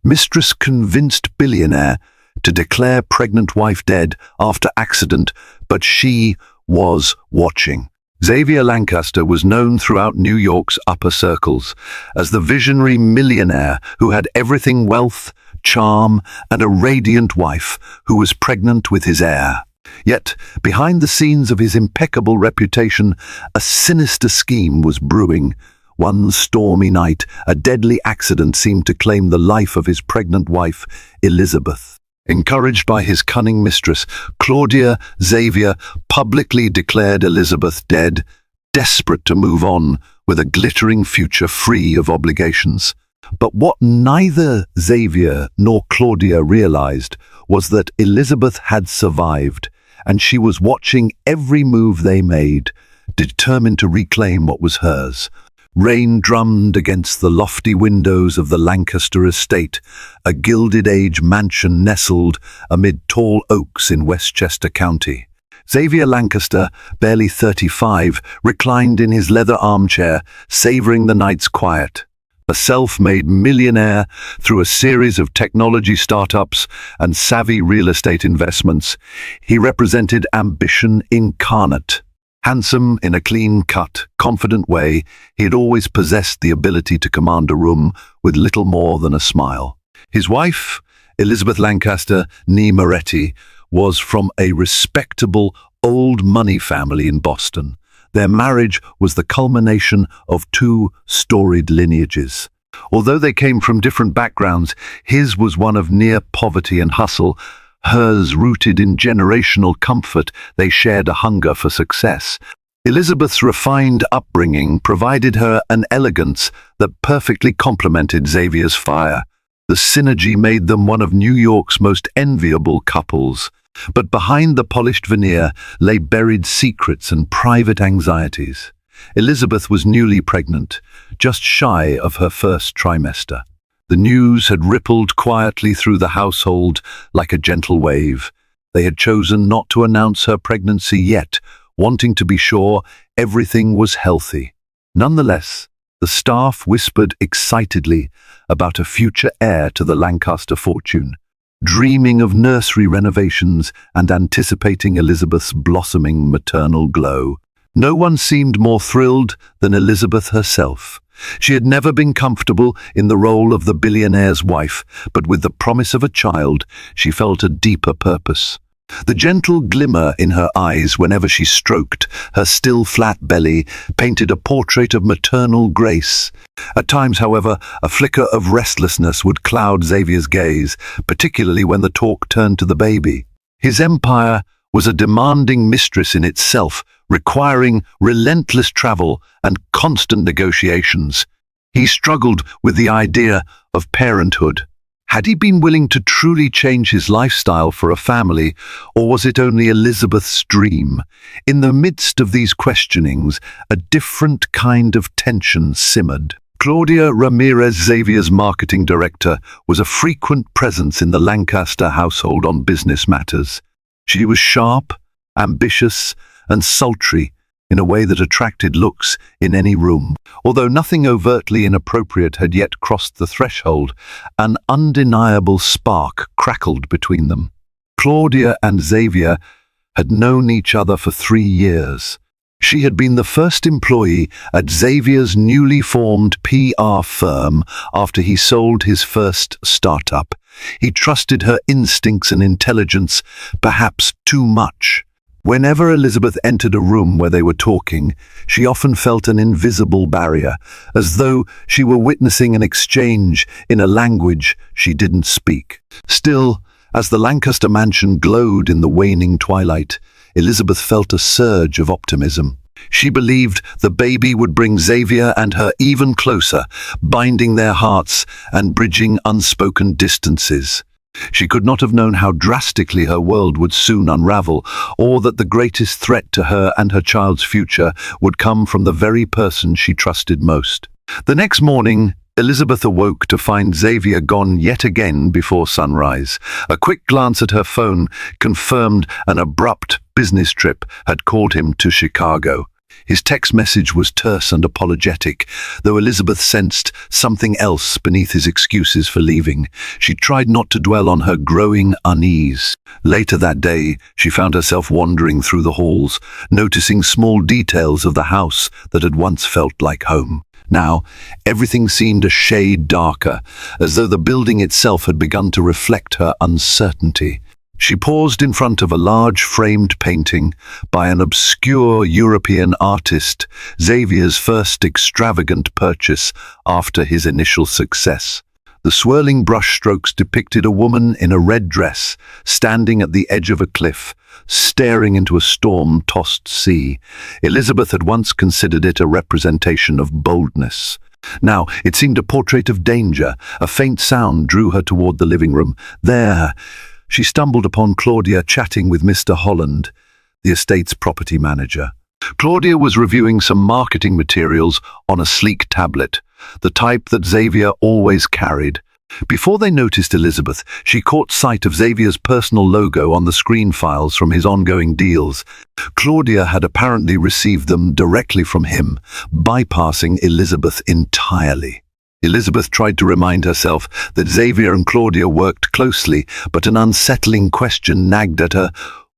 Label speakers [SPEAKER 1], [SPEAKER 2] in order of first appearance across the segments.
[SPEAKER 1] Mistress convinced billionaire to declare pregnant wife dead after accident, but she was watching. Xavier Lancaster was known throughout New York's upper circles as the visionary millionaire who had everything: wealth, charm, and a radiant wife who was pregnant with his heir. Yet, behind the scenes of his impeccable reputation, a sinister scheme was brewing. One stormy night, a deadly accident seemed to claim the life of his pregnant wife, Elizabeth. Encouraged by his cunning mistress, Claudia, Xavier publicly declared Elizabeth dead, desperate to move on with a glittering future free of obligations. But what neither Xavier nor Claudia realized was that Elizabeth had survived, and she was watching every move they made, determined to reclaim what was hers. Rain drummed against the lofty windows of the Lancaster estate, a Gilded Age mansion nestled amid tall oaks in Westchester County. Xavier Lancaster, barely 35, reclined in his leather armchair, savoring the night's quiet. A self-made millionaire through a series of technology startups and savvy real estate investments, he represented ambition incarnate. Handsome in a clean-cut, confident way, he had always possessed the ability to command a room with little more than a smile. His wife, Elizabeth Lancaster née Moretti, was from a respectable, old money family in Boston. Their marriage was the culmination of two storied lineages. Although they came from different backgrounds, his was one of near poverty and hustle, hers rooted in generational comfort. They shared a hunger for success. Elizabeth's refined upbringing provided her an elegance that perfectly complemented Xavier's fire. The synergy made them one of New York's most enviable couples. But behind the polished veneer lay buried secrets and private anxieties. Elizabeth was newly pregnant, just shy of her first trimester. The news had rippled quietly through the household like a gentle wave. They had chosen not to announce her pregnancy yet, wanting to be sure everything was healthy. Nonetheless, the staff whispered excitedly about a future heir to the Lancaster fortune, dreaming of nursery renovations and anticipating Elizabeth's blossoming maternal glow. No one seemed more thrilled than Elizabeth herself. She had never been comfortable in the role of the billionaire's wife, but with the promise of a child, she felt a deeper purpose. The gentle glimmer in her eyes whenever she stroked her still flat belly painted a portrait of maternal grace. At times, however, a flicker of restlessness would cloud Xavier's gaze, particularly when the talk turned to the baby. His empire was a demanding mistress in itself, requiring relentless travel and constant negotiations. He struggled with the idea of parenthood. Had he been willing to truly change his lifestyle for a family, or was it only Elizabeth's dream? In the midst of these questionings, a different kind of tension simmered. Claudia Ramirez, Xavier's marketing director, was a frequent presence in the Lancaster household on business matters. She was sharp, ambitious, and sultry in a way that attracted looks in any room. Although nothing overtly inappropriate had yet crossed the threshold, an undeniable spark crackled between them. Claudia and Xavier had known each other for 3 years. She had been the first employee at Xavier's newly formed PR firm after he sold his first startup. He trusted her instincts and intelligence, perhaps too much. Whenever Elizabeth entered a room where they were talking, she often felt an invisible barrier, as though she were witnessing an exchange in a language she didn't speak. Still, as the Lancaster mansion glowed in the waning twilight, Elizabeth felt a surge of optimism. She believed the baby would bring Xavier and her even closer, binding their hearts and bridging unspoken distances. She could not have known how drastically her world would soon unravel, or that the greatest threat to her and her child's future would come from the very person she trusted most. The next morning, Elizabeth awoke to find Xavier gone yet again before sunrise. A quick glance at her phone confirmed an abrupt business trip had called him to Chicago. His text message was terse and apologetic, though Elizabeth sensed something else beneath his excuses for leaving. She tried not to dwell on her growing unease. Later that day, she found herself wandering through the halls, noticing small details of the house that had once felt like home. Now, everything seemed a shade darker, as though the building itself had begun to reflect her uncertainty. She paused in front of a large framed painting by an obscure European artist, Xavier's first extravagant purchase after his initial success. The swirling brushstrokes depicted a woman in a red dress, standing at the edge of a cliff, staring into a storm-tossed sea. Elizabeth had once considered it a representation of boldness. Now, it seemed a portrait of danger. A faint sound drew her toward the living room. There, she stumbled upon Claudia chatting with Mr. Holland, the estate's property manager. Claudia was reviewing some marketing materials on a sleek tablet, the type that Xavier always carried. Before they noticed Elizabeth, she caught sight of Xavier's personal logo on the screen files from his ongoing deals. Claudia had apparently received them directly from him, bypassing Elizabeth entirely. Elizabeth tried to remind herself that Xavier and Claudia worked closely, but an unsettling question nagged at her.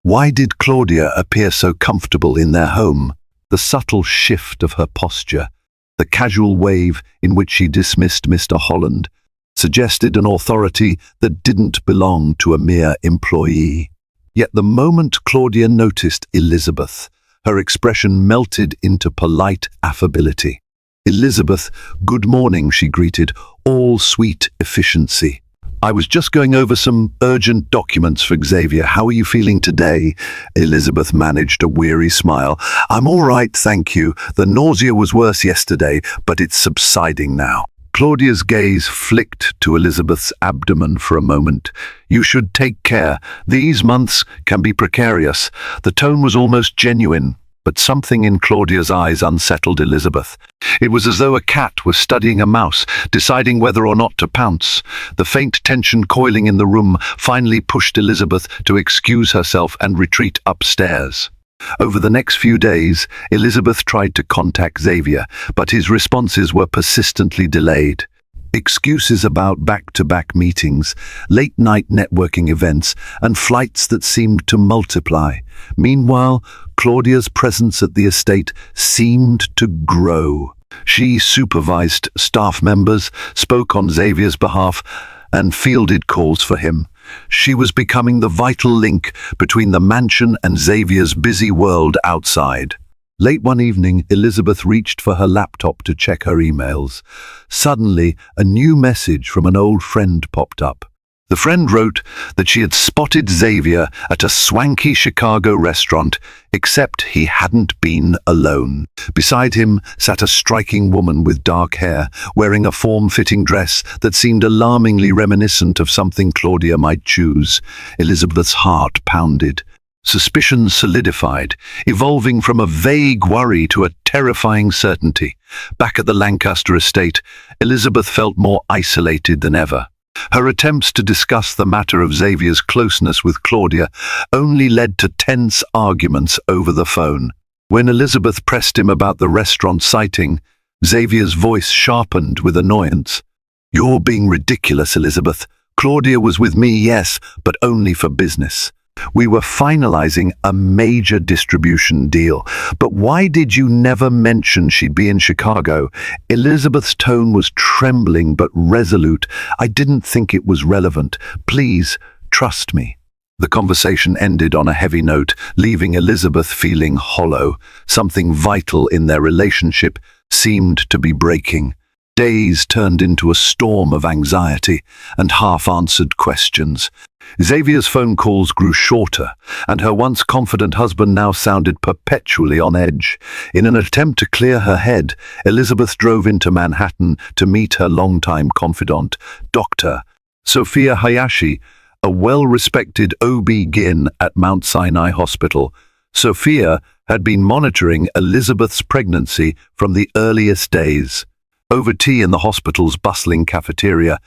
[SPEAKER 1] Why did Claudia appear so comfortable in their home? The subtle shift of her posture, the casual wave in which she dismissed Mr. Holland, suggested an authority that didn't belong to a mere employee. Yet the moment Claudia noticed Elizabeth, her expression melted into polite affability. "Elizabeth, good morning," she greeted, all sweet efficiency. "I was just going over some urgent documents for Xavier. How are you feeling today?" Elizabeth managed a weary smile. "I'm all right, thank you. The nausea was worse yesterday, but it's subsiding now." Claudia's gaze flicked to Elizabeth's abdomen for a moment. "You should take care. These months can be precarious." The tone was almost genuine, but something in Claudia's eyes unsettled Elizabeth. It was as though a cat was studying a mouse, deciding whether or not to pounce. The faint tension coiling in the room finally pushed Elizabeth to excuse herself and retreat upstairs. Over the next few days, Elizabeth tried to contact Xavier, but his responses were persistently delayed. Excuses about back-to-back meetings, late-night networking events, and flights that seemed to multiply. Meanwhile, Claudia's presence at the estate seemed to grow. She supervised staff members, spoke on Xavier's behalf, and fielded calls for him. She was becoming the vital link between the mansion and Xavier's busy world outside. Late one evening, Elizabeth reached for her laptop to check her emails. Suddenly, a new message from an old friend popped up. The friend wrote that she had spotted Xavier at a swanky Chicago restaurant, except he hadn't been alone. Beside him sat a striking woman with dark hair, wearing a form-fitting dress that seemed alarmingly reminiscent of something Claudia might choose. Elizabeth's heart pounded. Suspicion solidified, evolving from a vague worry to a terrifying certainty. Back at the Lancaster estate, Elizabeth felt more isolated than ever. Her attempts to discuss the matter of Xavier's closeness with Claudia only led to tense arguments over the phone. When Elizabeth pressed him about the restaurant sighting, Xavier's voice sharpened with annoyance. "You're being ridiculous, Elizabeth. Claudia was with me, yes, but only for business. We were finalizing a major distribution deal. But why did you never mention she'd be in Chicago?" Elizabeth's tone was trembling but resolute. "I didn't think it was relevant. Please, trust me." The conversation ended on a heavy note, leaving Elizabeth feeling hollow. Something vital in their relationship seemed to be breaking. Days turned into a storm of anxiety and half-answered questions. Xavier's phone calls grew shorter, and her once confident husband now sounded perpetually on edge. In an attempt to clear her head, Elizabeth drove into Manhattan to meet her longtime confidant, Dr. Sophia Hayashi, a well-respected OB-GYN at Mount Sinai Hospital. Sophia had been monitoring Elizabeth's pregnancy from the earliest days. Over tea in the hospital's bustling cafeteria,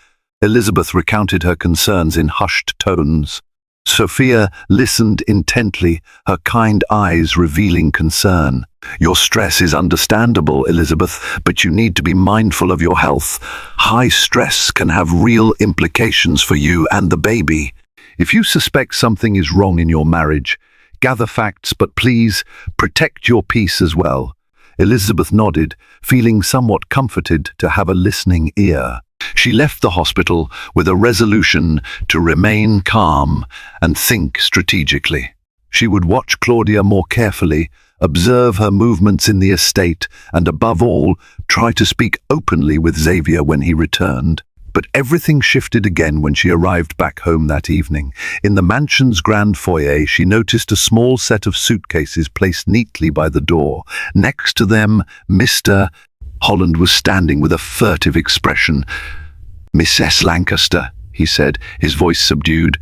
[SPEAKER 1] Elizabeth recounted her concerns in hushed tones. Sophia listened intently, her kind eyes revealing concern. "Your stress is understandable, Elizabeth, but you need to be mindful of your health. High stress can have real implications for you and the baby. If you suspect something is wrong in your marriage, gather facts, but please protect your peace as well." Elizabeth nodded, feeling somewhat comforted to have a listening ear. She left the hospital with a resolution to remain calm and think strategically. She would watch Claudia more carefully, observe her movements in the estate, and above all, try to speak openly with Xavier when he returned. But everything shifted again when she arrived back home that evening. In the mansion's grand foyer, she noticed a small set of suitcases placed neatly by the door. Next to them, Mr. Holland was standing with a furtive expression. "Mrs. Lancaster," he said, his voice subdued.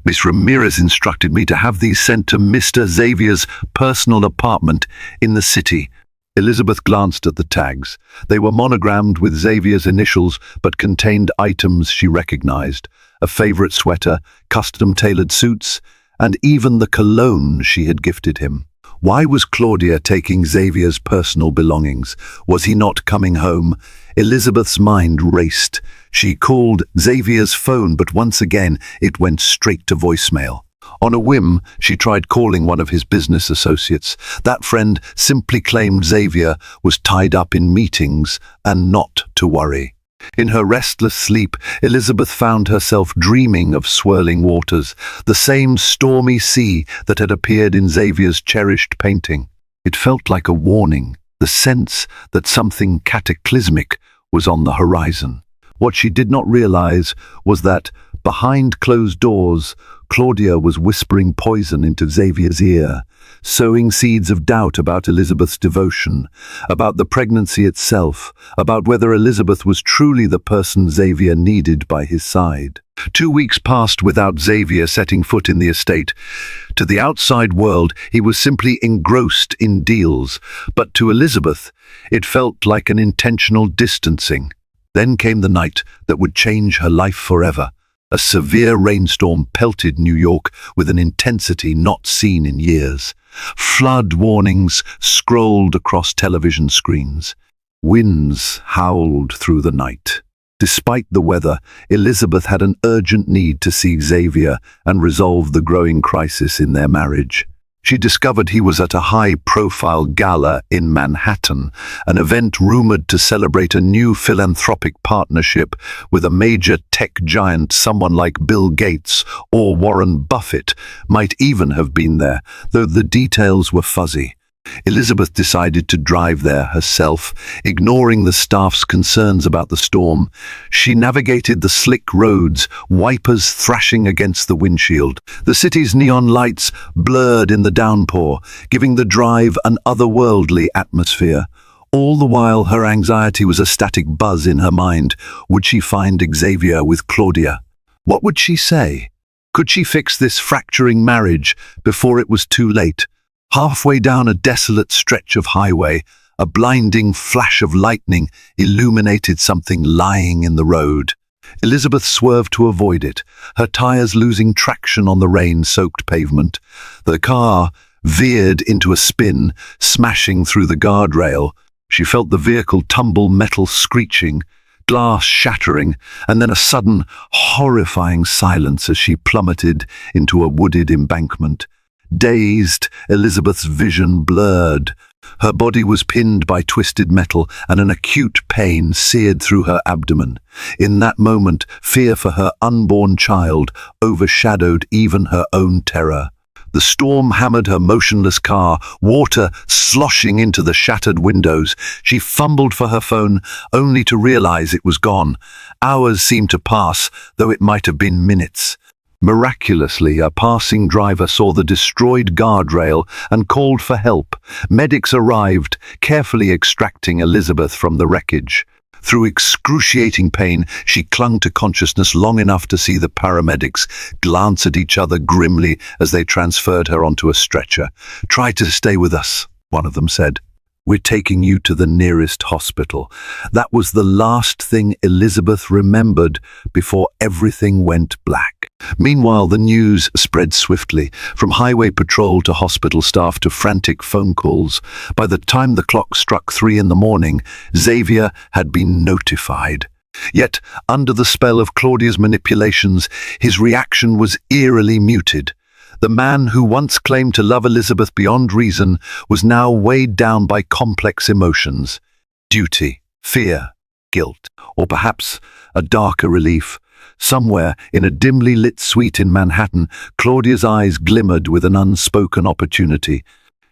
[SPEAKER 1] "Miss Ramirez instructed me to have these sent to Mr. Xavier's personal apartment in the city." Elizabeth glanced at the tags. They were monogrammed with Xavier's initials, but contained items she recognized: a favorite sweater, custom-tailored suits, and even the cologne she had gifted him. Why was Claudia taking Xavier's personal belongings? Was he not coming home? Elizabeth's mind raced. She called Xavier's phone, but once again it went straight to voicemail. On a whim, she tried calling one of his business associates. That friend simply claimed Xavier was tied up in meetings and not to worry. In her restless sleep, Elizabeth found herself dreaming of swirling waters, the same stormy sea that had appeared in Xavier's cherished painting. It felt like a warning, the sense that something cataclysmic was on the horizon. What she did not realize was that, behind closed doors, Claudia was whispering poison into Xavier's ear, sowing seeds of doubt about Elizabeth's devotion, about the pregnancy itself, about whether Elizabeth was truly the person Xavier needed by his side. 2 weeks passed without Xavier setting foot in the estate. To the outside world, he was simply engrossed in deals, but to Elizabeth, it felt like an intentional distancing. Then came the night that would change her life forever. A severe rainstorm pelted New York with an intensity not seen in years. Flood warnings scrolled across television screens. Winds howled through the night. Despite the weather, Elizabeth had an urgent need to see Xavier and resolve the growing crisis in their marriage. She discovered he was at a high-profile gala in Manhattan, an event rumored to celebrate a new philanthropic partnership with a major tech giant. Someone like Bill Gates or Warren Buffett might even have been there, though the details were fuzzy. Elizabeth decided to drive there herself, ignoring the staff's concerns about the storm. She navigated the slick roads, wipers thrashing against the windshield. The city's neon lights blurred in the downpour, giving the drive an otherworldly atmosphere. All the while, her anxiety was a static buzz in her mind. Would she find Xavier with Claudia? What would she say? Could she fix this fracturing marriage before it was too late? Halfway down a desolate stretch of highway, a blinding flash of lightning illuminated something lying in the road. Elizabeth swerved to avoid it, her tires losing traction on the rain-soaked pavement. The car veered into a spin, smashing through the guardrail. She felt the vehicle tumble, metal screeching, glass shattering, and then a sudden, horrifying silence as she plummeted into a wooded embankment. Dazed, Elizabeth's vision blurred. Her body was pinned by twisted metal, and an acute pain seared through her abdomen. In that moment, fear for her unborn child overshadowed even her own terror. The storm hammered her motionless car, water sloshing into the shattered windows. She fumbled for her phone, only to realize it was gone. Hours seemed to pass, though it might have been minutes. Miraculously, a passing driver saw the destroyed guardrail and called for help. Medics arrived, carefully extracting Elizabeth from the wreckage. Through excruciating pain, she clung to consciousness long enough to see the paramedics glance at each other grimly as they transferred her onto a stretcher. "Try to stay with us," one of them said. "We're taking you to the nearest hospital." That was the last thing Elizabeth remembered before everything went black. Meanwhile, the news spread swiftly, from highway patrol to hospital staff to frantic phone calls. By the time the clock struck 3 in the morning, Xavier had been notified. Yet, under the spell of Claudia's manipulations, his reaction was eerily muted. The man who once claimed to love Elizabeth beyond reason was now weighed down by complex emotions: duty, fear, guilt, or perhaps a darker relief. Somewhere, in a dimly lit suite in Manhattan, Claudia's eyes glimmered with an unspoken opportunity.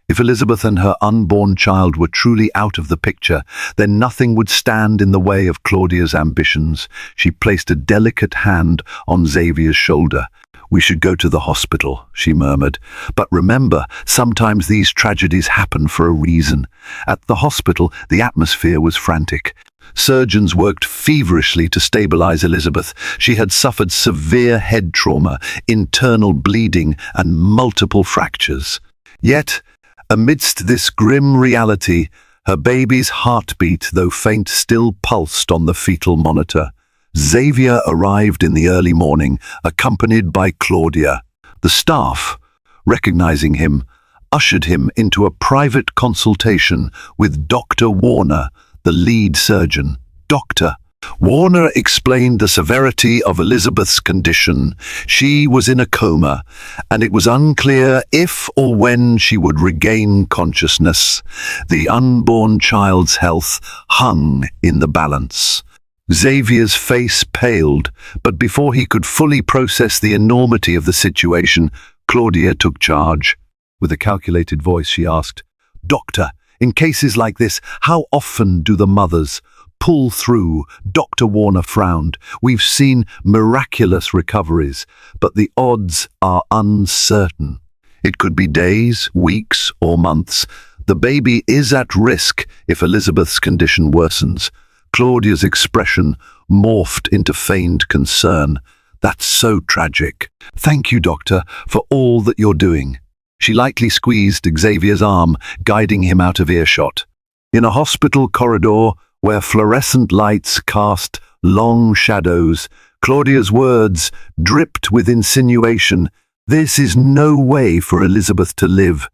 [SPEAKER 1] If Elizabeth and her unborn child were truly out of the picture, then nothing would stand in the way of Claudia's ambitions. She placed a delicate hand on Xavier's shoulder. "We should go to the hospital," she murmured. "But remember, sometimes these tragedies happen for a reason." At the hospital, the atmosphere was frantic. Surgeons worked feverishly to stabilize Elizabeth. She had suffered severe head trauma, internal bleeding, and multiple fractures. Yet, amidst this grim reality, her baby's heartbeat, though faint, still pulsed on the fetal monitor. Xavier arrived in the early morning, accompanied by Claudia. The staff, recognizing him, ushered him into a private consultation with Dr. Warner, the lead surgeon. Dr. Warner explained the severity of Elizabeth's condition. She was in a coma, and it was unclear if or when she would regain consciousness. The unborn child's health hung in the balance. Xavier's face paled, but before he could fully process the enormity of the situation, Claudia took charge. With a calculated voice, she asked, "Doctor, in cases like this, how often do the mothers pull through?" Dr. Warner frowned. "We've seen miraculous recoveries, but the odds are uncertain. It could be days, weeks, or months. The baby is at risk if Elizabeth's condition worsens." Claudia's expression morphed into feigned concern. "That's so tragic. Thank you, doctor, for all that you're doing." She lightly squeezed Xavier's arm, guiding him out of earshot. In a hospital corridor where fluorescent lights cast long shadows, Claudia's words dripped with insinuation. "This is no way for Elizabeth to live.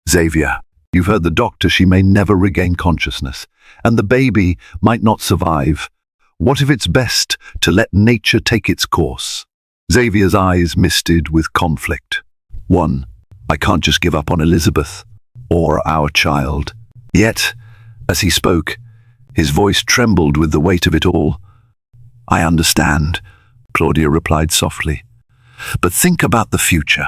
[SPEAKER 1] Xavier, you've heard the doctor. She may never regain consciousness, and the baby might not survive. What if it's best to let nature take its course?" Xavier's eyes misted with conflict. "One, I can't just give up on Elizabeth or our child." Yet, as he spoke, his voice trembled with the weight of it all. "I understand," Claudia replied softly. "But think about the future.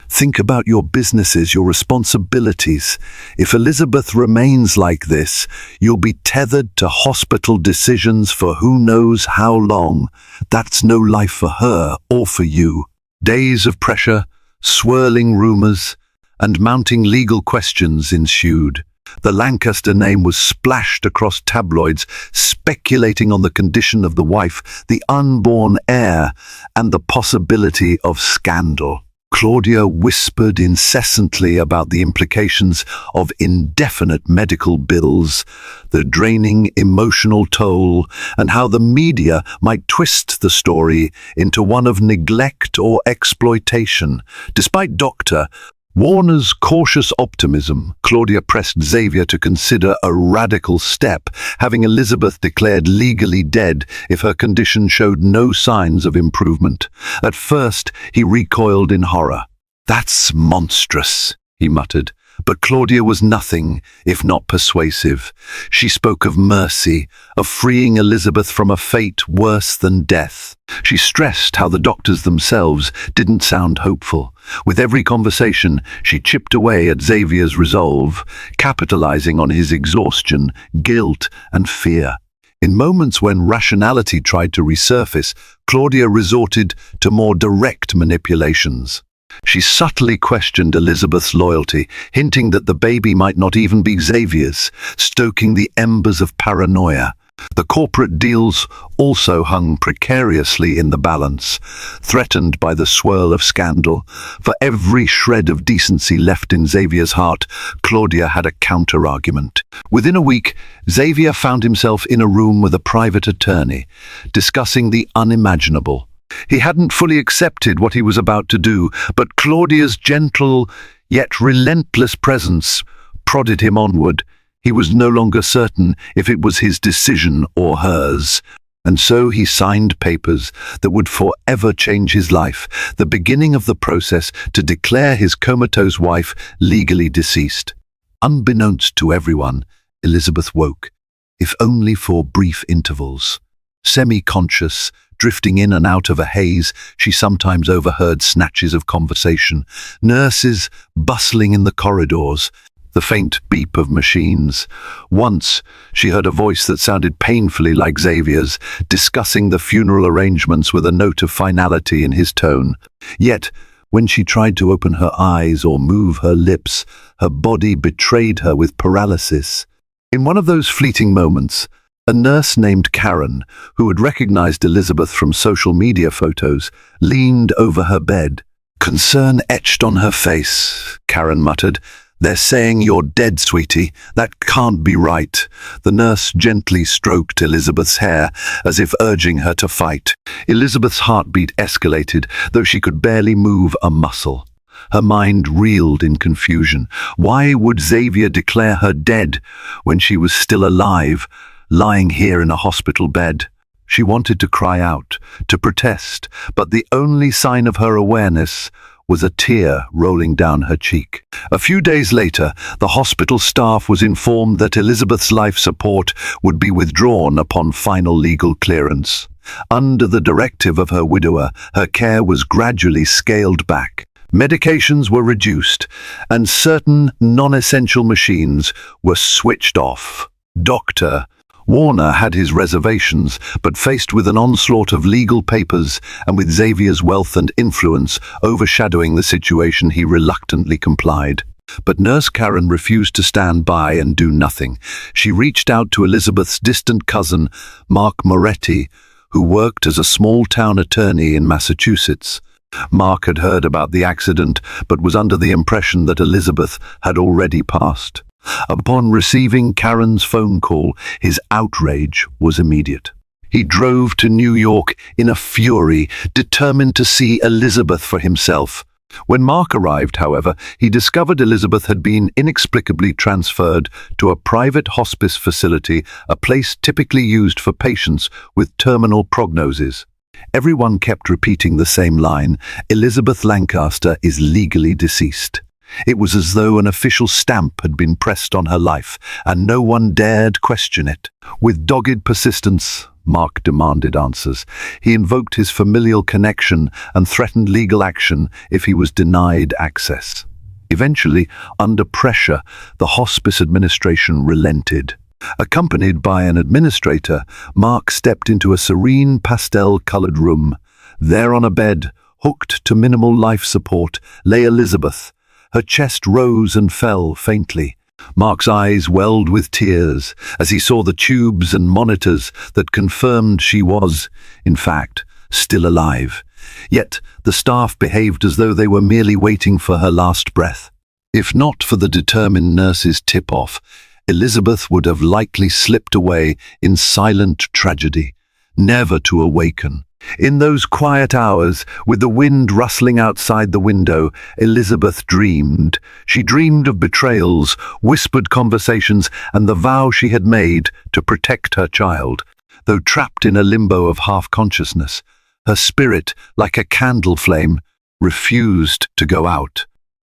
[SPEAKER 1] Think about your businesses, your responsibilities. If Elizabeth remains like this, you'll be tethered to hospital decisions for who knows how long. That's no life for her or for you." Days of pressure, swirling rumors, and mounting legal questions ensued. The Lancaster name was splashed across tabloids, speculating on the condition of the wife, the unborn heir, and the possibility of scandal. Claudia whispered incessantly about the implications of indefinite medical bills, the draining emotional toll, and how the media might twist the story into one of neglect or exploitation. Despite Dr. Warner's cautious optimism, Claudia pressed Xavier to consider a radical step, having Elizabeth declared legally dead if her condition showed no signs of improvement. At first, he recoiled in horror. "That's monstrous," he muttered. But Claudia was nothing if not persuasive. She spoke of mercy, of freeing Elizabeth from a fate worse than death. She stressed how the doctors themselves didn't sound hopeful. With every conversation, she chipped away at Xavier's resolve, capitalizing on his exhaustion, guilt, and fear. In moments when rationality tried to resurface, Claudia resorted to more direct manipulations. She subtly questioned Elizabeth's loyalty, hinting that the baby might not even be Xavier's, stoking the embers of paranoia. The corporate deals also hung precariously in the balance, threatened by the swirl of scandal. For every shred of decency left in Xavier's heart, Claudia had a counter-argument. Within a week, Xavier found himself in a room with a private attorney, discussing the unimaginable. He hadn't fully accepted what he was about to do, but Claudia's gentle yet relentless presence prodded him onward. He was no longer certain if it was his decision or hers. And so he signed papers that would forever change his life, the beginning of the process to declare his comatose wife legally deceased. Unbeknownst to everyone, Elizabeth woke, if only for brief intervals. Semi-conscious, drifting in and out of a haze, she sometimes overheard snatches of conversation, nurses bustling in the corridors, the faint beep of machines. Once, she heard a voice that sounded painfully like Xavier's, discussing the funeral arrangements with a note of finality in his tone. Yet, when she tried to open her eyes or move her lips, her body betrayed her with paralysis. In one of those fleeting moments, a nurse named Karen, who had recognized Elizabeth from social media photos, leaned over her bed. Concern etched on her face, Karen muttered. "They're saying you're dead, sweetie. That can't be right." The nurse gently stroked Elizabeth's hair, as if urging her to fight. Elizabeth's heartbeat escalated, though she could barely move a muscle. Her mind reeled in confusion. Why would Xavier declare her dead when she was still alive, lying here in a hospital bed? She wanted to cry out, to protest, but the only sign of her awareness was a tear rolling down her cheek. A few days later, the hospital staff was informed that Elizabeth's life support would be withdrawn upon final legal clearance. Under the directive of her widower, her care was gradually scaled back. Medications were reduced, and certain non-essential machines were switched off. Dr. Warner had his reservations, but faced with an onslaught of legal papers and with Xavier's wealth and influence overshadowing the situation, he reluctantly complied. But Nurse Karen refused to stand by and do nothing. She reached out to Elizabeth's distant cousin, Mark Moretti, who worked as a small-town attorney in Massachusetts. Mark had heard about the accident, but was under the impression that Elizabeth had already passed. Upon receiving Karen's phone call, his outrage was immediate. He drove to New York in a fury, determined to see Elizabeth for himself. When Mark arrived, however, he discovered Elizabeth had been inexplicably transferred to a private hospice facility, a place typically used for patients with terminal prognoses. Everyone kept repeating the same line: "Elizabeth Lancaster is legally deceased." It was as though an official stamp had been pressed on her life, and no one dared question it. With dogged persistence, Mark demanded answers. He invoked his familial connection and threatened legal action if he was denied access. Eventually, under pressure, the hospice administration relented. Accompanied by an administrator, Mark stepped into a serene pastel-colored room. There on a bed, hooked to minimal life support, lay Elizabeth. Her chest rose and fell faintly. Mark's eyes welled with tears as he saw the tubes and monitors that confirmed she was, in fact, still alive. Yet the staff behaved as though they were merely waiting for her last breath. If not for the determined nurse's tip-off, Elizabeth would have likely slipped away in silent tragedy, never to awaken. In those quiet hours, with the wind rustling outside the window, Elizabeth dreamed. She dreamed of betrayals, whispered conversations, and the vow she had made to protect her child. Though trapped in a limbo of half-consciousness, her spirit, like a candle flame, refused to go out.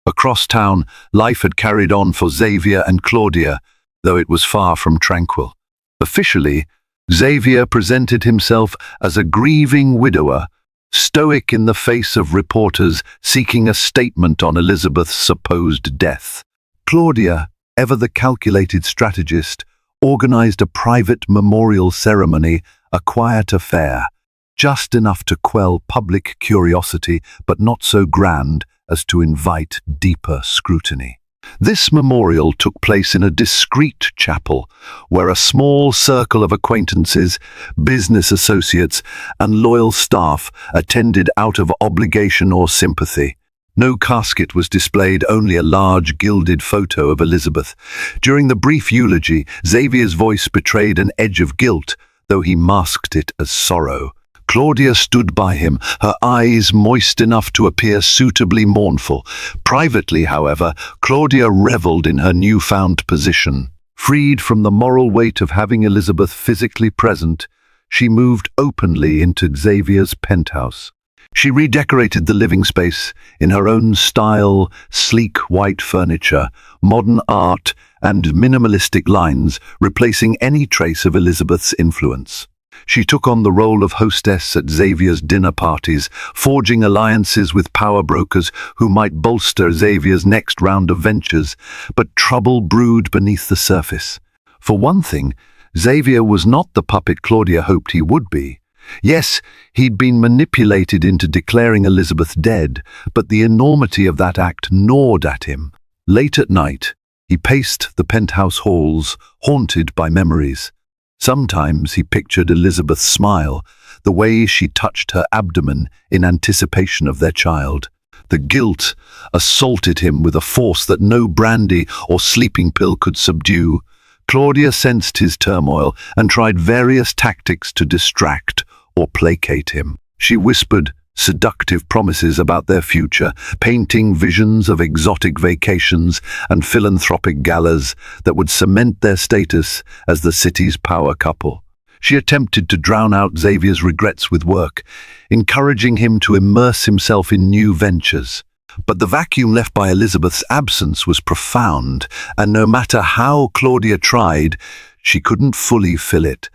[SPEAKER 1] Across town, life had carried on for Xavier and Claudia, though it was far from tranquil. Officially, Xavier presented himself as a grieving widower, stoic in the face of reporters seeking a statement on Elizabeth's supposed death. Claudia, ever the calculated strategist, organized a private memorial ceremony, a quiet affair, just enough to quell public curiosity, but not so grand as to invite deeper scrutiny. This memorial took place in a discreet chapel, where a small circle of acquaintances, business associates, and loyal staff attended out of obligation or sympathy. No casket was displayed, only a large gilded photo of Elizabeth. During the brief eulogy, Xavier's voice betrayed an edge of guilt, though he masked it as sorrow. Claudia stood by him, her eyes moist enough to appear suitably mournful. Privately, however, Claudia revelled in her newfound position. Freed from the moral weight of having Elizabeth physically present, she moved openly into Xavier's penthouse. She redecorated the living space in her own style, sleek white furniture, modern art, and minimalistic lines, replacing any trace of Elizabeth's influence. She took on the role of hostess at Xavier's dinner parties, forging alliances with power brokers who might bolster Xavier's next round of ventures, but trouble brewed beneath the surface. For one thing, Xavier was not the puppet Claudia hoped he would be. Yes, he'd been manipulated into declaring Elizabeth dead, but the enormity of that act gnawed at him. Late at night, he paced the penthouse halls, haunted by memories. Sometimes he pictured Elizabeth's smile, the way she touched her abdomen in anticipation of their child. The guilt assaulted him with a force that no brandy or sleeping pill could subdue. Claudia sensed his turmoil and tried various tactics to distract or placate him. She whispered seductive promises about their future, painting visions of exotic vacations and philanthropic galas that would cement their status as the city's power couple. She attempted to drown out Xavier's regrets with work, encouraging him to immerse himself in new ventures. But the vacuum left by Elizabeth's absence was profound, and no matter how Claudia tried, she couldn't fully fill it.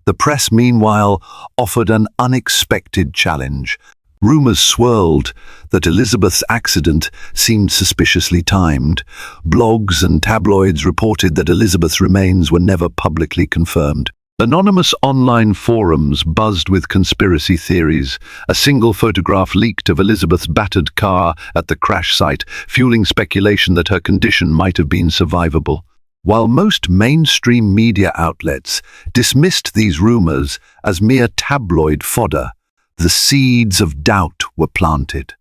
[SPEAKER 1] The press, meanwhile, offered an unexpected challenge. Rumors swirled that Elizabeth's accident seemed suspiciously timed. Blogs and tabloids reported that Elizabeth's remains were never publicly confirmed. Anonymous online forums buzzed with conspiracy theories. A single photograph leaked of Elizabeth's battered car at the crash site, fueling speculation that her condition might have been survivable. While most mainstream media outlets dismissed these rumors as mere tabloid fodder, the seeds of doubt were planted.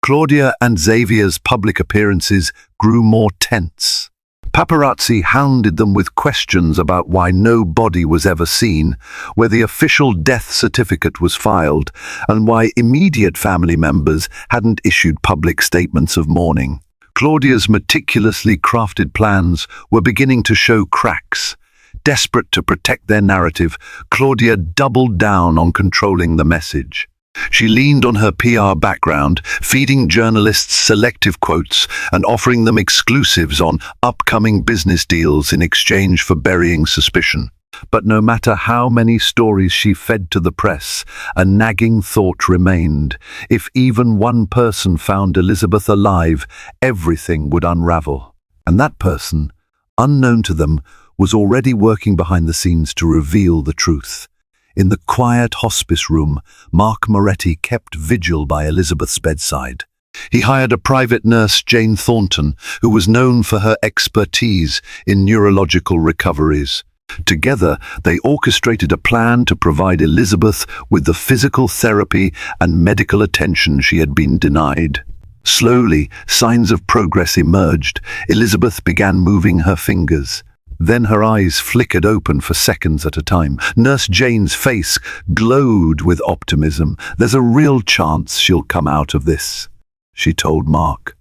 [SPEAKER 1] Claudia and Xavier's public appearances grew more tense. Paparazzi hounded them with questions about why no body was ever seen, where the official death certificate was filed, and why immediate family members hadn't issued public statements of mourning. Claudia's meticulously crafted plans were beginning to show cracks. Desperate to protect their narrative, Claudia doubled down on controlling the message. She leaned on her PR background, feeding journalists selective quotes and offering them exclusives on upcoming business deals in exchange for burying suspicion. But no matter how many stories she fed to the press, a nagging thought remained. If even one person found Elizabeth alive, everything would unravel. And that person, unknown to them, was already working behind the scenes to reveal the truth. In the quiet hospice room, Mark Moretti kept vigil by Elizabeth's bedside. He hired a private nurse, Jane Thornton, who was known for her expertise in neurological recoveries. Together, they orchestrated a plan to provide Elizabeth with the physical therapy and medical attention she had been denied. Slowly, signs of progress emerged. Elizabeth began moving her fingers. Then her eyes flickered open for seconds at a time. Nurse Jane's face glowed with optimism. "There's a real chance she'll come out of this," she told Mark.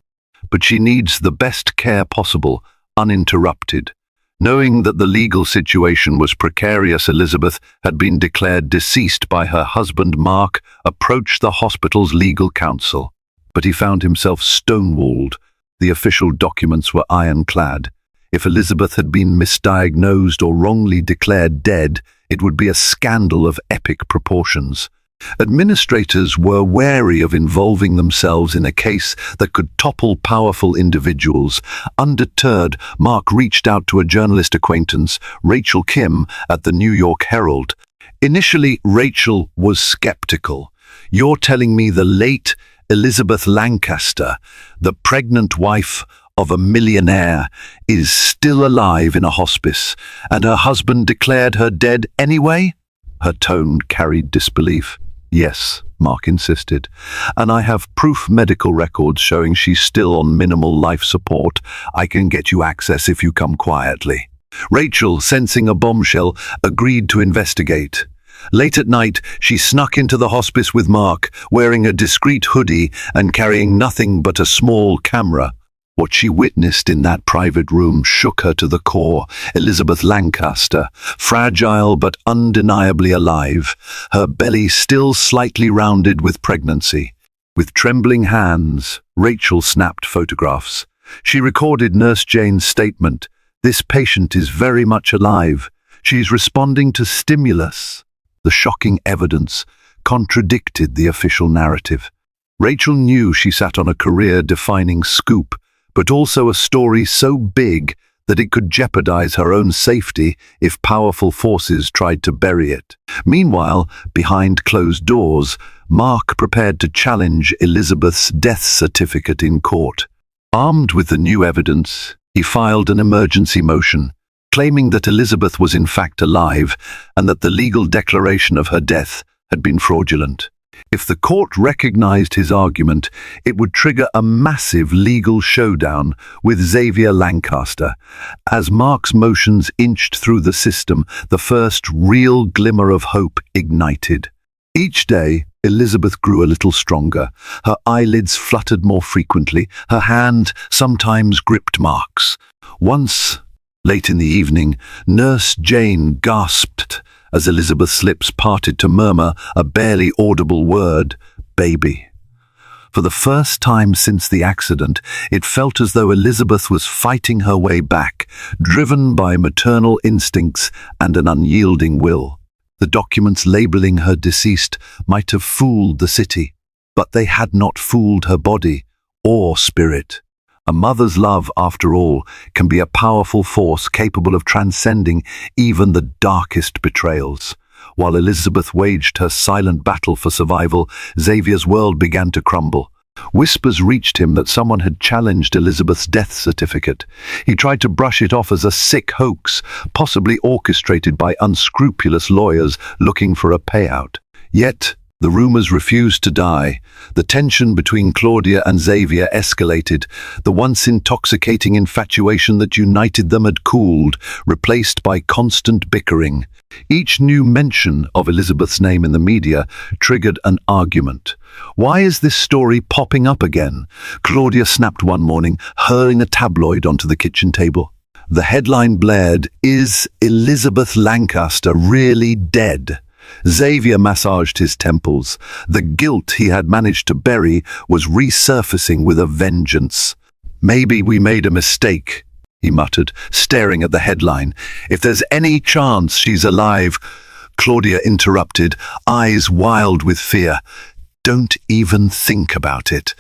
[SPEAKER 1] "But she needs the best care possible, uninterrupted." Knowing that the legal situation was precarious, Elizabeth had been declared deceased by her husband. Mark approached the hospital's legal counsel, but he found himself stonewalled. The official documents were ironclad. If Elizabeth had been misdiagnosed or wrongly declared dead, it would be a scandal of epic proportions. Administrators were wary of involving themselves in a case that could topple powerful individuals. Undeterred, Mark reached out to a journalist acquaintance, Rachel Kim, at the New York Herald. Initially, Rachel was skeptical. "You're telling me the late Elizabeth Lancaster, the pregnant wife of a millionaire, is still alive in a hospice, and her husband declared her dead anyway?" Her tone carried disbelief. "Yes," Mark insisted, "and I have proof medical records showing she's still on minimal life support. I can get you access if you come quietly." Rachel, sensing a bombshell, agreed to investigate. Late at night, she snuck into the hospice with Mark, wearing a discreet hoodie and carrying nothing but a small camera. What she witnessed in that private room shook her to the core. Elizabeth Lancaster, fragile but undeniably alive, her belly still slightly rounded with pregnancy. With trembling hands, Rachel snapped photographs. She recorded Nurse Jane's statement, "This patient is very much alive. She's responding to stimulus." The shocking evidence contradicted the official narrative. Rachel knew she sat on a career-defining scoop, but also a story so big that it could jeopardize her own safety if powerful forces tried to bury it. Meanwhile, behind closed doors, Mark prepared to challenge Elizabeth's death certificate in court. Armed with the new evidence, he filed an emergency motion, claiming that Elizabeth was in fact alive and that the legal declaration of her death had been fraudulent. If the court recognized his argument, it would trigger a massive legal showdown with Xavier Lancaster. As Mark's motions inched through the system, the first real glimmer of hope ignited. Each day, Elizabeth grew a little stronger. Her eyelids fluttered more frequently. Her hand sometimes gripped Mark's. Once, late in the evening, Nurse Jane gasped as Elizabeth's lips parted to murmur a barely audible word, "baby." For the first time since the accident, it felt as though Elizabeth was fighting her way back, driven by maternal instincts and an unyielding will. The documents labeling her deceased might have fooled the city, but they had not fooled her body or spirit. A mother's love, after all, can be a powerful force capable of transcending even the darkest betrayals. While Elizabeth waged her silent battle for survival, Xavier's world began to crumble. Whispers reached him that someone had challenged Elizabeth's death certificate. He tried to brush it off as a sick hoax, possibly orchestrated by unscrupulous lawyers looking for a payout. Yet, the rumors refused to die. The tension between Claudia and Xavier escalated. The once intoxicating infatuation that united them had cooled, replaced by constant bickering. Each new mention of Elizabeth's name in the media triggered an argument. "Why is this story popping up again?" Claudia snapped one morning, hurling a tabloid onto the kitchen table. The headline blared, "Is Elizabeth Lancaster really dead?" Xavier massaged his temples. The guilt he had managed to bury was resurfacing with a vengeance. "Maybe we made a mistake," he muttered, staring at the headline. "If there's any chance she's alive—" Claudia interrupted, eyes wild with fear. "Don't even think about it.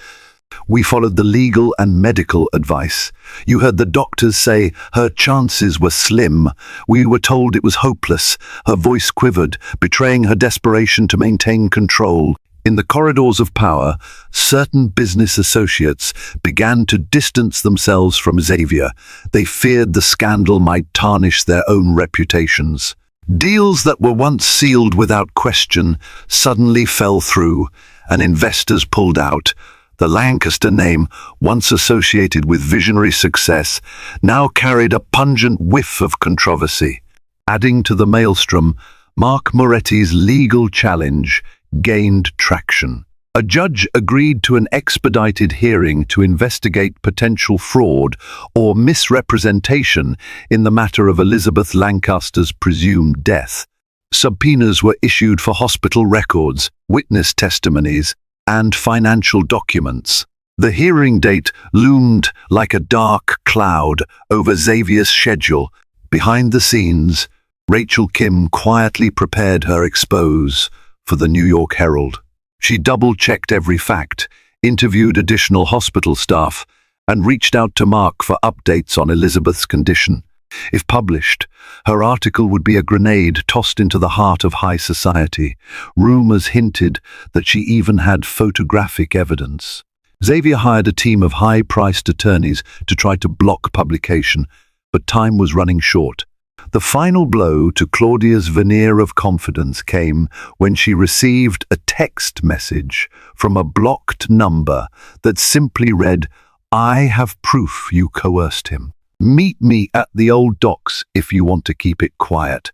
[SPEAKER 1] We followed the legal and medical advice. You heard the doctors say her chances were slim. We were told it was hopeless." Her voice quivered, betraying her desperation to maintain control. In the corridors of power, certain business associates began to distance themselves from Xavier. They feared the scandal might tarnish their own reputations. Deals that were once sealed without question suddenly fell through, and investors pulled out. The Lancaster name, once associated with visionary success, now carried a pungent whiff of controversy. Adding to the maelstrom, Mark Moretti's legal challenge gained traction. A judge agreed to an expedited hearing to investigate potential fraud or misrepresentation in the matter of Elizabeth Lancaster's presumed death. Subpoenas were issued for hospital records, witness testimonies, and financial documents. The hearing date loomed like a dark cloud over Xavier's schedule. Behind the scenes, Rachel Kim quietly prepared her expose for the New York Herald. She double-checked every fact, interviewed additional hospital staff, and reached out to Mark for updates on Elizabeth's condition. If published, her article would be a grenade tossed into the heart of high society. Rumors hinted that she even had photographic evidence. Xavier hired a team of high-priced attorneys to try to block publication, but time was running short. The final blow to Claudia's veneer of confidence came when she received a text message from a blocked number that simply read, "I have proof you coerced him. Meet me at the old docks if you want to keep it quiet."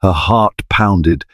[SPEAKER 1] Her heart pounded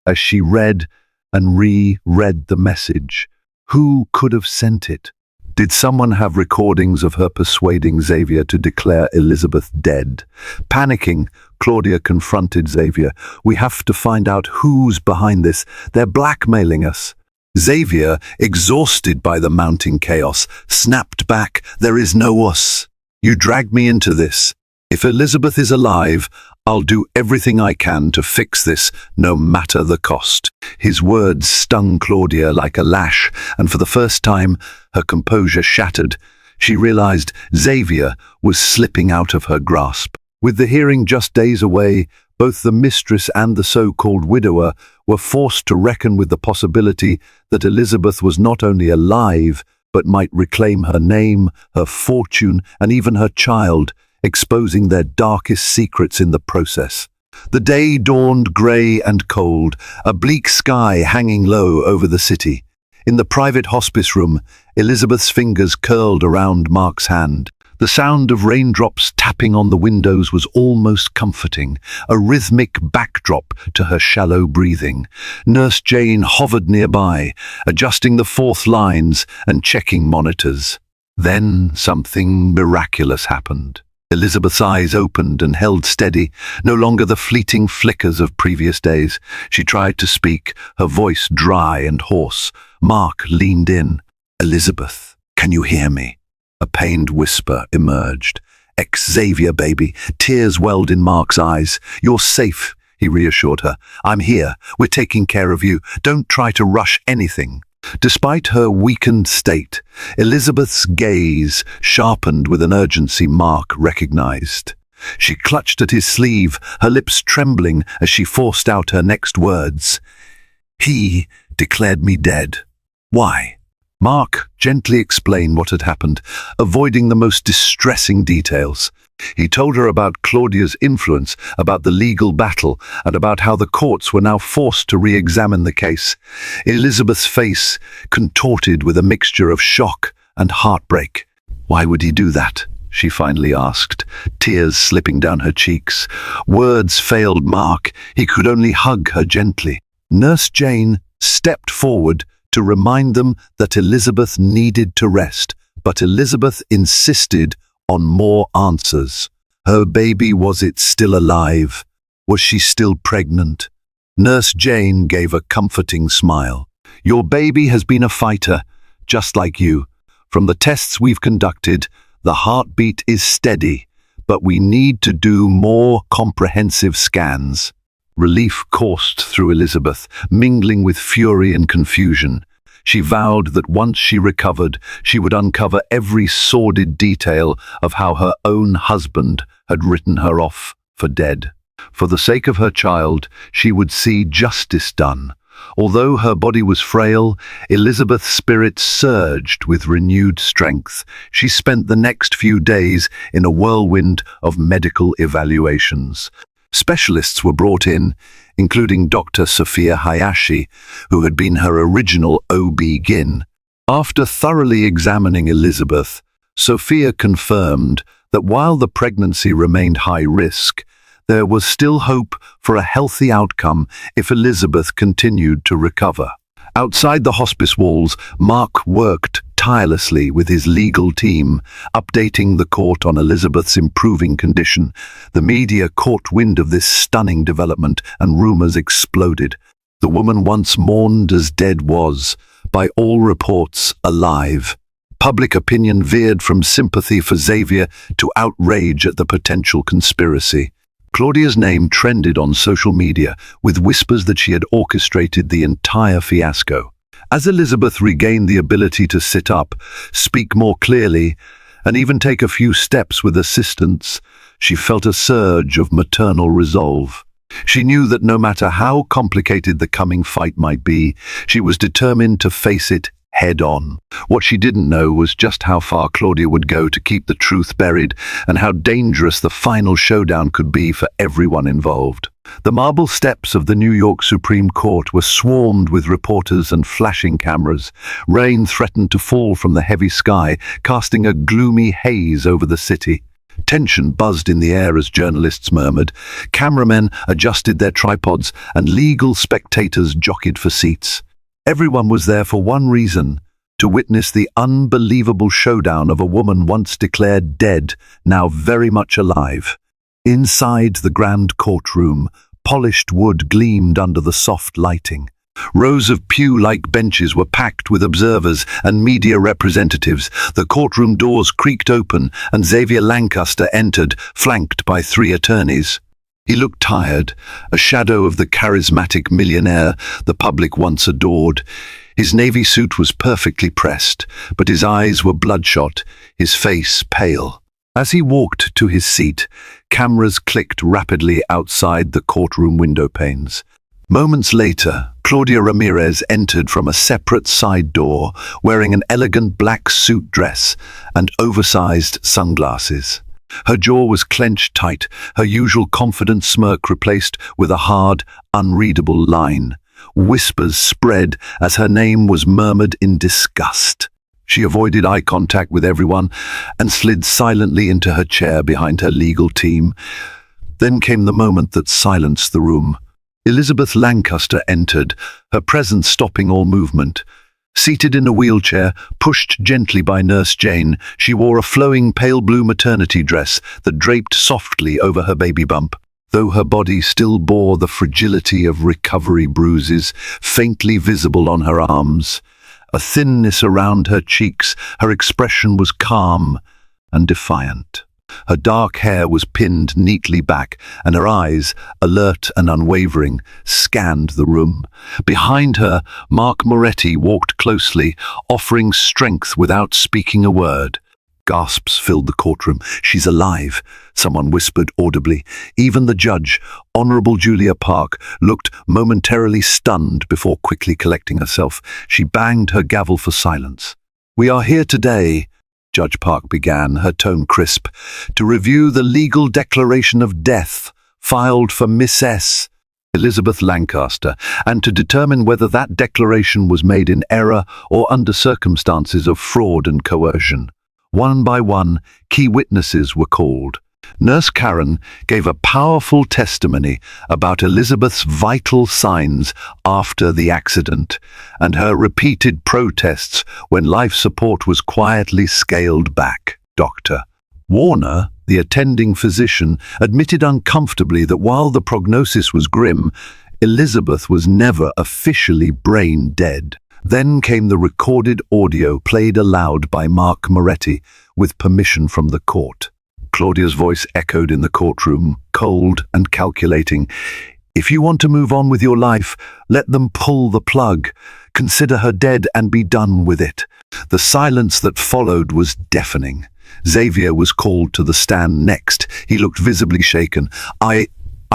[SPEAKER 1] as she read and re-read the message. Who could have sent it? Did someone have recordings of her persuading Xavier to declare Elizabeth dead? Panicking, Claudia confronted Xavier. "We have to find out who's behind this. They're blackmailing us." Xavier, exhausted by the mounting chaos, snapped back, "There is no us. You dragged me into this. If Elizabeth is alive, I'll do everything I can to fix this, no matter the cost." His words stung Claudia like a lash, and for the first time, her composure shattered. She realized Xavier was slipping out of her grasp. With the hearing just days away, both the mistress and the so-called widower were forced to reckon with the possibility that Elizabeth was not only alive, but might reclaim her name, her fortune, and even her child, exposing their darkest secrets in the process. The day dawned grey and cold, a bleak sky hanging low over the city. In the private hospice room, Elizabeth's fingers curled around Mark's hand. The sound of raindrops tapping on the windows was almost comforting, a rhythmic backdrop to her shallow breathing. Nurse Jane hovered nearby, adjusting the fourth lines and checking monitors. Then something miraculous happened. Elizabeth's eyes opened and held steady, no longer the fleeting flickers of previous days. She tried to speak, her voice dry and hoarse. Mark leaned in. "Elizabeth, can you hear me?" A pained whisper emerged. "Xavier, baby." Tears welled in Mark's eyes. "You're safe," he reassured her. "I'm here. We're taking care of you. Don't try to rush anything." Despite her weakened state, Elizabeth's gaze sharpened with an urgency Mark recognized. She clutched at his sleeve, her lips trembling as she forced out her next words. "He declared me dead. Why?" Mark gently explained what had happened, avoiding the most distressing details. He told her about Claudia's influence, about the legal battle, and about how the courts were now forced to re-examine the case. Elizabeth's face contorted with a mixture of shock and heartbreak. "Why would he do that?" she finally asked, tears slipping down her cheeks. Words failed Mark. He could only hug her gently. Nurse Jane stepped forward to remind them that Elizabeth needed to rest, but Elizabeth insisted on more answers. Her baby, was it still alive? Was she still pregnant? Nurse Jane gave a comforting smile. "Your baby has been a fighter, just like you. From the tests we've conducted, the heartbeat is steady, but we need to do more comprehensive scans." Relief coursed through Elizabeth, mingling with fury and confusion. She vowed that once she recovered, she would uncover every sordid detail of how her own husband had written her off for dead. For the sake of her child, she would see justice done. Although her body was frail, Elizabeth's spirit surged with renewed strength. She spent the next few days in a whirlwind of medical evaluations. Specialists were brought in, including Dr. Sophia Hayashi, who had been her original OB-GYN. After thoroughly examining Elizabeth, Sophia confirmed that while the pregnancy remained high risk, there was still hope for a healthy outcome if Elizabeth continued to recover. Outside the hospice walls, Mark worked tirelessly with his legal team, updating the court on Elizabeth's improving condition. The media caught wind of this stunning development, and rumors exploded. The woman once mourned as dead was, by all reports, alive. Public opinion veered from sympathy for Xavier to outrage at the potential conspiracy. Claudia's name trended on social media, with whispers that she had orchestrated the entire fiasco. As Elizabeth regained the ability to sit up, speak more clearly, and even take a few steps with assistance, she felt a surge of maternal resolve. She knew that no matter how complicated the coming fight might be, she was determined to face it head-on. What she didn't know was just how far Claudia would go to keep the truth buried, and how dangerous the final showdown could be for everyone involved. The marble steps of the New York Supreme Court were swarmed with reporters and flashing cameras. Rain threatened to fall from the heavy sky, casting a gloomy haze over the city. Tension buzzed in the air as journalists murmured. Cameramen adjusted their tripods and legal spectators jockeyed for seats. Everyone was there for one reason: to witness the unbelievable showdown of a woman once declared dead, now very much alive. Inside the grand courtroom, polished wood gleamed under the soft lighting. Rows of pew-like benches were packed with observers and media representatives. The courtroom doors creaked open and Xavier Lancaster entered, flanked by 3 attorneys. He looked tired, a shadow of the charismatic millionaire the public once adored. His navy suit was perfectly pressed, but his eyes were bloodshot, his face pale. As he walked to his seat, cameras clicked rapidly outside the courtroom window panes. Moments later, Claudia Ramirez entered from a separate side door, wearing an elegant black suit dress and oversized sunglasses. Her jaw was clenched tight, her usual confident smirk replaced with a hard, unreadable line. Whispers spread as her name was murmured in disgust. She avoided eye contact with everyone and slid silently into her chair behind her legal team. Then came the moment that silenced the room. Elizabeth Lancaster entered, her presence stopping all movement. Seated in a wheelchair, pushed gently by Nurse Jane, she wore a flowing pale blue maternity dress that draped softly over her baby bump. Though her body still bore the fragility of recovery bruises, faintly visible on her arms, a thinness around her cheeks, her expression was calm and defiant. Her dark hair was pinned neatly back, and her eyes, alert and unwavering, scanned the room. Behind her, Mark Moretti walked closely, offering strength without speaking a word. Gasps filled the courtroom. "She's alive," someone whispered audibly. Even the judge, Honorable Julia Park, looked momentarily stunned before quickly collecting herself. She banged her gavel for silence. "We are here today," Judge Park began, her tone crisp, "to review the legal declaration of death filed for Miss S. Elizabeth Lancaster, and to determine whether that declaration was made in error or under circumstances of fraud and coercion." One by one, key witnesses were called. Nurse Karen gave a powerful testimony about Elizabeth's vital signs after the accident and her repeated protests when life support was quietly scaled back. Dr. Warner, the attending physician, admitted uncomfortably that while the prognosis was grim, Elizabeth was never officially brain dead. Then came the recorded audio played aloud by Mark Moretti with permission from the court. Claudia's voice echoed in the courtroom, cold and calculating. "If you want to move on with your life, let them pull the plug. Consider her dead and be done with it." The silence that followed was deafening. Xavier was called to the stand next. He looked visibly shaken. I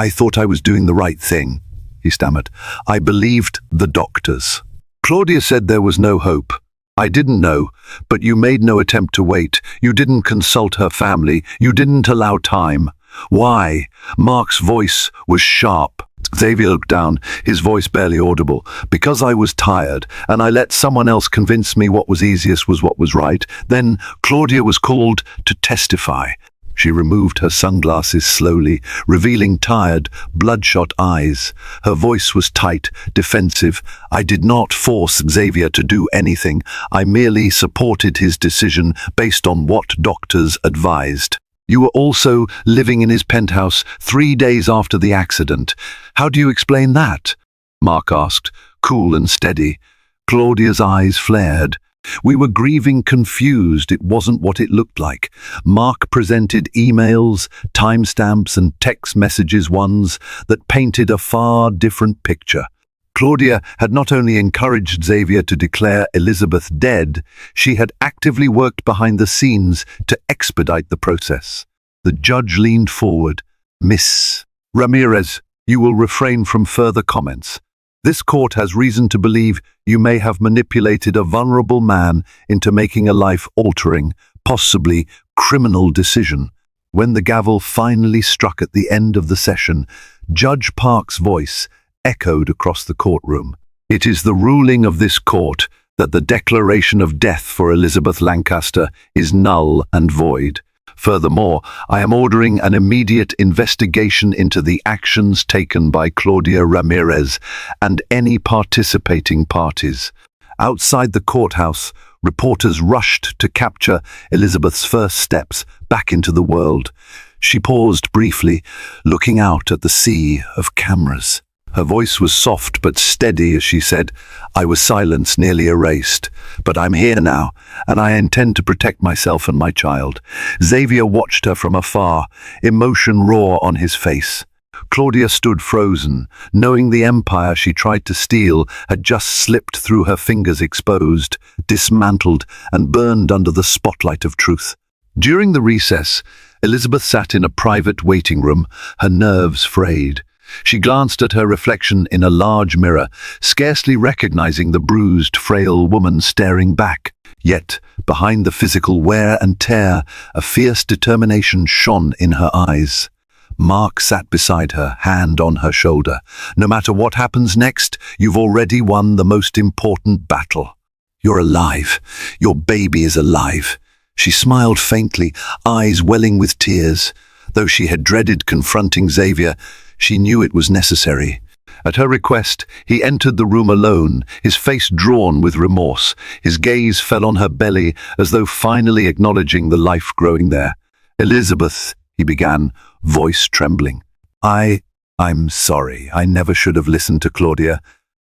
[SPEAKER 1] thought I was doing the right thing," he stammered. "I believed the doctors." Claudia said there was no hope. "I didn't know, but you made no attempt to wait. You didn't consult her family. You didn't allow time." "Why?" Mark's voice was sharp. Xavier looked down, his voice barely audible. "Because I was tired, and I let someone else convince me what was easiest was what was right. Then Claudia was called to testify." She removed her sunglasses slowly, revealing tired, bloodshot eyes. Her voice was tight, defensive. "I did not force Xavier to do anything. I merely supported his decision based on what doctors advised." "You were also living in his penthouse 3 days after the accident. How do you explain that?" Mark asked, cool and steady. Claudia's eyes flared. "We were grieving confused. It wasn't what it looked like." Mark presented emails, timestamps and text messages, ones that painted a far different picture. Claudia had not only encouraged Xavier to declare Elizabeth dead, she had actively worked behind the scenes to expedite the process. The judge leaned forward. "Miss Ramirez, you will refrain from further comments. This court has reason to believe you may have manipulated a vulnerable man into making a life-altering, possibly criminal decision." When the gavel finally struck at the end of the session, Judge Park's voice echoed across the courtroom. "It is the ruling of this court that the declaration of death for Elizabeth Lancaster is null and void. Furthermore, I am ordering an immediate investigation into the actions taken by Claudia Ramirez and any participating parties. Outside the courthouse, reporters rushed to capture Elizabeth's first steps back into the world. She paused briefly, looking out at the sea of cameras. Her voice was soft but steady as she said, "I was silenced, nearly erased. But I'm here now, and I intend to protect myself and my child." Xavier watched her from afar, emotion raw on his face. Claudia stood frozen, knowing the empire she tried to steal had just slipped through her fingers, exposed, dismantled, and burned under the spotlight of truth. During the recess, Elizabeth sat in a private waiting room, her nerves frayed. She glanced at her reflection in a large mirror, scarcely recognizing the bruised, frail woman staring back. Yet, behind the physical wear and tear, a fierce determination shone in her eyes. Mark sat beside her, hand on her shoulder. "No matter what happens next, you've already won the most important battle. You're alive. Your baby is alive." She smiled faintly, eyes welling with tears. Though she had dreaded confronting Xavier, she knew it was necessary. At her request, he entered the room alone, his face drawn with remorse. His gaze fell on her belly, as though finally acknowledging the life growing there. "Elizabeth," he began, voice trembling. I'm sorry. I never should have listened to Claudia.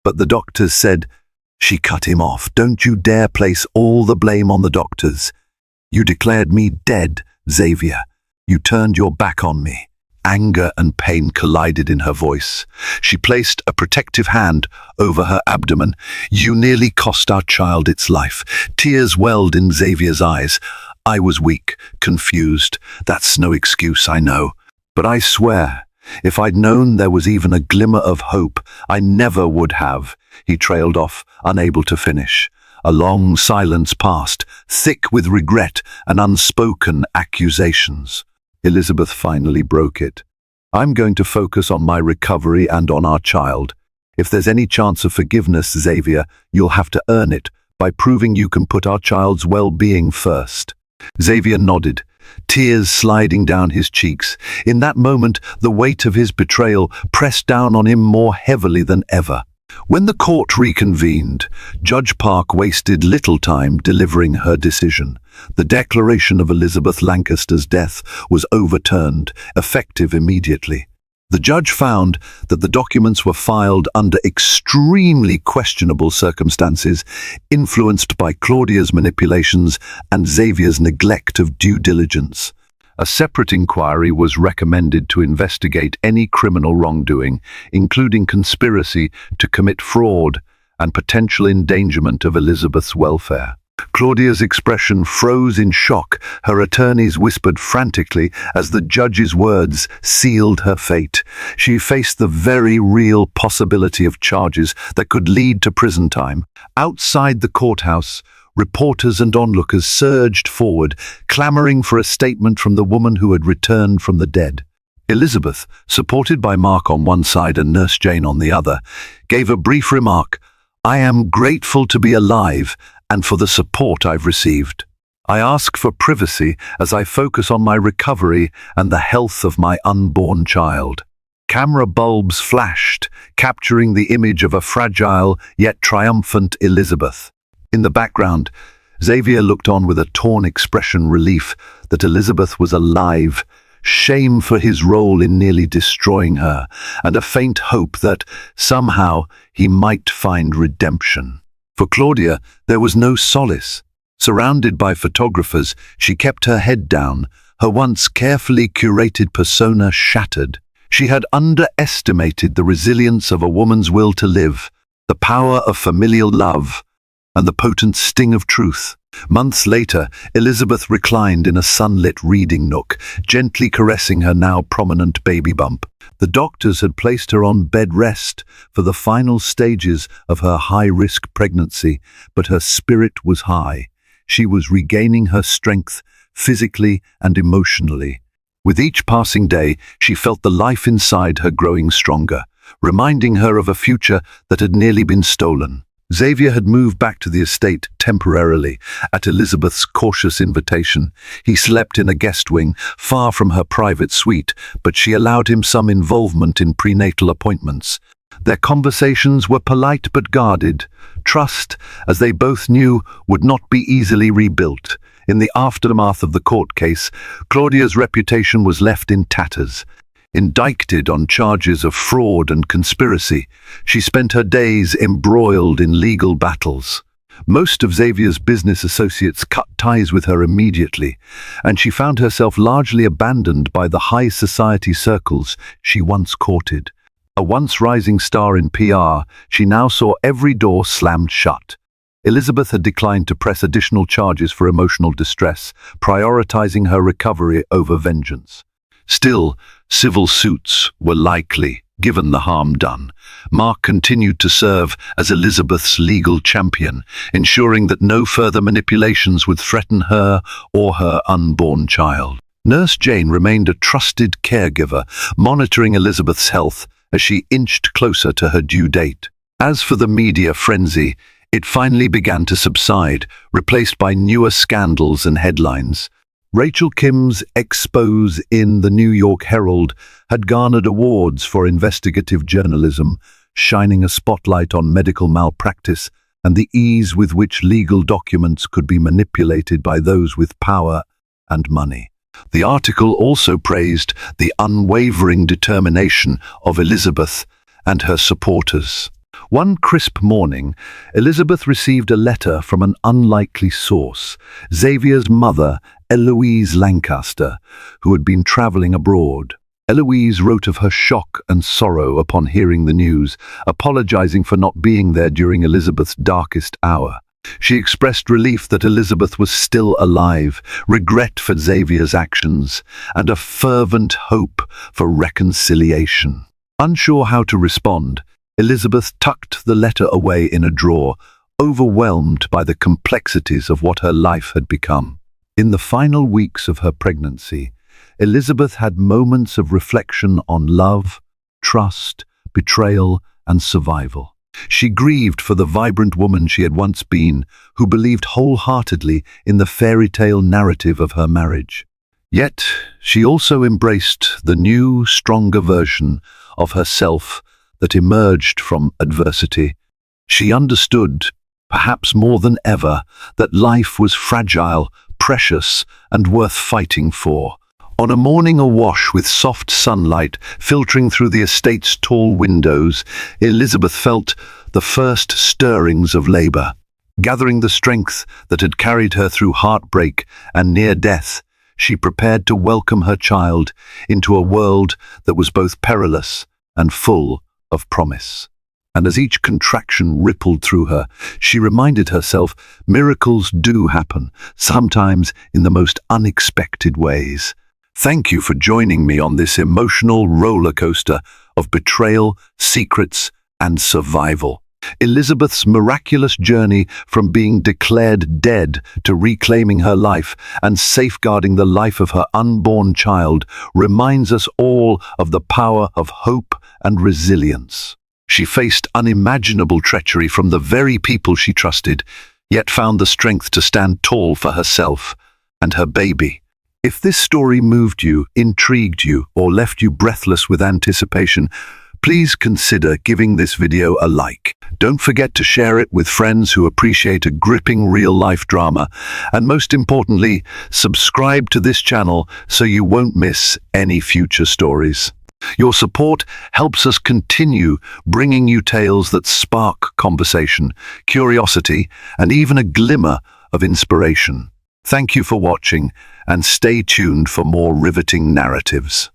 [SPEAKER 1] But the doctors said..." She cut him off. "Don't you dare place all the blame on the doctors. You declared me dead, Xavier. You turned your back on me." Anger and pain collided in her voice. She placed a protective hand over her abdomen. "You nearly cost our child its life." Tears welled in Xavier's eyes. "I was weak, confused. That's no excuse, I know. But I swear, if I'd known there was even a glimmer of hope, I never would have." He trailed off, unable to finish. A long silence passed, thick with regret and unspoken accusations. Elizabeth finally broke it. "I'm going to focus on my recovery and on our child. If there's any chance of forgiveness, Xavier, you'll have to earn it by proving you can put our child's well-being first." Xavier nodded, tears sliding down his cheeks. In that moment, the weight of his betrayal pressed down on him more heavily than ever. When the court reconvened, Judge Park wasted little time delivering her decision. The declaration of Elizabeth Lancaster's death was overturned, effective immediately. The judge found that the documents were filed under extremely questionable circumstances, influenced by Claudia's manipulations and Xavier's neglect of due diligence. A separate inquiry was recommended to investigate any criminal wrongdoing, including conspiracy to commit fraud and potential endangerment of Elizabeth's welfare. Claudia's expression froze in shock. Her attorneys whispered frantically as the judge's words sealed her fate. She faced the very real possibility of charges that could lead to prison time. Outside the courthouse, reporters and onlookers surged forward, clamoring for a statement from the woman who had returned from the dead. Elizabeth, supported by Mark on one side and Nurse Jane on the other, gave a brief remark. "I am grateful to be alive and for the support I've received. I ask for privacy as I focus on my recovery and the health of my unborn child." Camera bulbs flashed, capturing the image of a fragile yet triumphant Elizabeth. In the background, Xavier looked on with a torn expression, relief that Elizabeth was alive, shame for his role in nearly destroying her, and a faint hope that, somehow, he might find redemption. For Claudia, there was no solace. Surrounded by photographers, she kept her head down, her once carefully curated persona shattered. She had underestimated the resilience of a woman's will to live, the power of familial love, and the potent sting of truth. Months later, Elizabeth reclined in a sunlit reading nook, gently caressing her now prominent baby bump. The doctors had placed her on bed rest for the final stages of her high-risk pregnancy, but her spirit was high. She was regaining her strength, physically and emotionally. With each passing day, she felt the life inside her growing stronger, reminding her of a future that had nearly been stolen. Xavier had moved back to the estate temporarily at Elizabeth's cautious invitation. He slept in a guest wing, far from her private suite, but she allowed him some involvement in prenatal appointments. Their conversations were polite but guarded. Trust, as they both knew, would not be easily rebuilt. In the aftermath of the court case, Claudia's reputation was left in tatters. Indicted on charges of fraud and conspiracy, she spent her days embroiled in legal battles. Most of Xavier's business associates cut ties with her immediately, and she found herself largely abandoned by the high society circles she once courted. A once rising star in PR, she now saw every door slammed shut. Elizabeth had declined to press additional charges for emotional distress, prioritizing her recovery over vengeance. Still, civil suits were likely, given the harm done. Mark continued to serve as Elizabeth's legal champion, ensuring that no further manipulations would threaten her or her unborn child. Nurse Jane remained a trusted caregiver, monitoring Elizabeth's health as she inched closer to her due date. As for the media frenzy, it finally began to subside, replaced by newer scandals and headlines. Rachel Kim's expose in the New York Herald had garnered awards for investigative journalism, shining a spotlight on medical malpractice and the ease with which legal documents could be manipulated by those with power and money. The article also praised the unwavering determination of Elizabeth and her supporters. One crisp morning, Elizabeth received a letter from an unlikely source, Xavier's mother, Eloise Lancaster, who had been traveling abroad. Eloise wrote of her shock and sorrow upon hearing the news, apologizing for not being there during Elizabeth's darkest hour. She expressed relief that Elizabeth was still alive, regret for Xavier's actions, and a fervent hope for reconciliation. Unsure how to respond, Elizabeth tucked the letter away in a drawer, overwhelmed by the complexities of what her life had become. In the final weeks of her pregnancy, Elizabeth had moments of reflection on love, trust, betrayal, and survival. She grieved for the vibrant woman she had once been, who believed wholeheartedly in the fairy tale narrative of her marriage. Yet, she also embraced the new, stronger version of herself that emerged from adversity. She understood, perhaps more than ever, that life was fragile, precious, and worth fighting for. On a morning awash with soft sunlight filtering through the estate's tall windows, Elizabeth felt the first stirrings of labor. Gathering the strength that had carried her through heartbreak and near death, she prepared to welcome her child into a world that was both perilous and full of promise. And as each contraction rippled through her, she reminded herself miracles do happen, sometimes in the most unexpected ways. Thank you for joining me on this emotional roller coaster of betrayal, secrets, and survival. Elizabeth's miraculous journey from being declared dead to reclaiming her life and safeguarding the life of her unborn child reminds us all of the power of hope and resilience. She faced unimaginable treachery from the very people she trusted, yet found the strength to stand tall for herself and her baby. If this story moved you, intrigued you, or left you breathless with anticipation, please consider giving this video a like. Don't forget to share it with friends who appreciate a gripping real-life drama, and most importantly, subscribe to this channel so you won't miss any future stories. Your support helps us continue bringing you tales that spark conversation, curiosity, and even a glimmer of inspiration. Thank you for watching, and stay tuned for more riveting narratives.